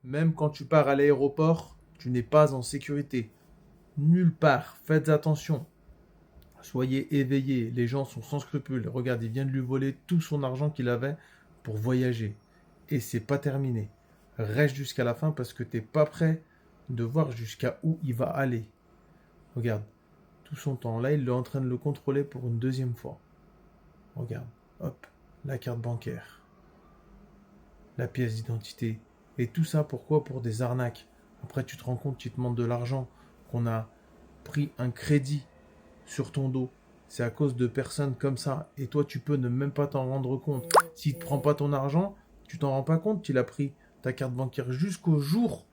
Même quand tu pars à l'aéroport, tu n'es pas en sécurité. Nulle part. Faites attention. Soyez éveillés. Les gens sont sans scrupules. Regarde, il vient de lui voler tout son argent qu'il avait pour voyager. Et c'est pas terminé. Reste jusqu'à la fin parce que t'es pas prêt de voir jusqu'à où il va aller. Regarde, tout son temps là, il est en train de le contrôler pour une deuxième fois. Regarde, hop, la carte bancaire, la pièce d'identité. Et tout ça pourquoi? Pour des arnaques. Après, tu te rends compte qu'il te demande de l'argent, qu'on a pris un crédit sur ton dos. C'est à cause de personnes comme ça. Et toi, tu peux ne même pas t'en rendre compte. S'il ne te prend pas ton argent, tu t'en rends pas compte qu'il a pris ta carte bancaire jusqu'au jour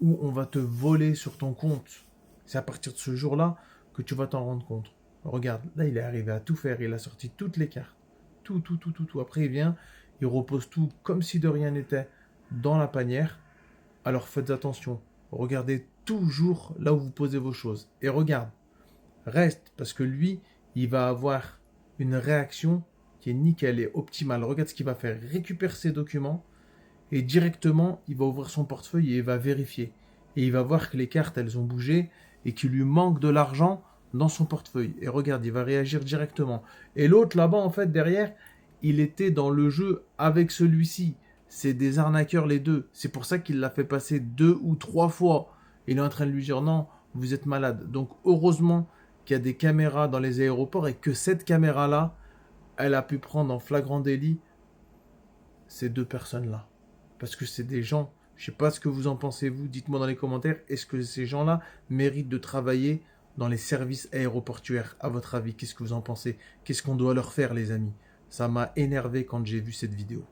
où on va te voler sur ton compte. C'est à partir de ce jour-là que tu vas t'en rendre compte. Regarde, là, il est arrivé à tout faire. Il a sorti toutes les cartes. Tout, tout, tout, tout, tout. Après, il vient, il repose tout comme si de rien n'était dans la panière. Alors faites attention. Regardez toujours là où vous posez vos choses. Et regarde, reste, parce que lui, il va avoir une réaction qui est nickel et optimale. Regarde ce qu'il va faire. Récupère ses documents et directement, il va ouvrir son portefeuille et il va vérifier. Et il va voir que les cartes, elles ont bougé et qu'il lui manque de l'argent dans son portefeuille. Et regarde, il va réagir directement. Et l'autre là-bas, en fait, derrière, il était dans le jeu avec celui-ci. C'est des arnaqueurs les deux. C'est pour ça qu'il l'a fait passer 2 ou 3 fois. Il est en train de lui dire non, vous êtes malade. Donc heureusement qu'il y a des caméras dans les aéroports et que cette caméra-là, elle a pu prendre en flagrant délit ces deux personnes-là. Parce que c'est des gens, je ne sais pas ce que vous en pensez vous, dites-moi dans les commentaires, est-ce que ces gens-là méritent de travailler dans les services aéroportuaires? À votre avis, qu'est-ce que vous en pensez? Qu'est-ce qu'on doit leur faire, les amis? Ça m'a énervé quand j'ai vu cette vidéo.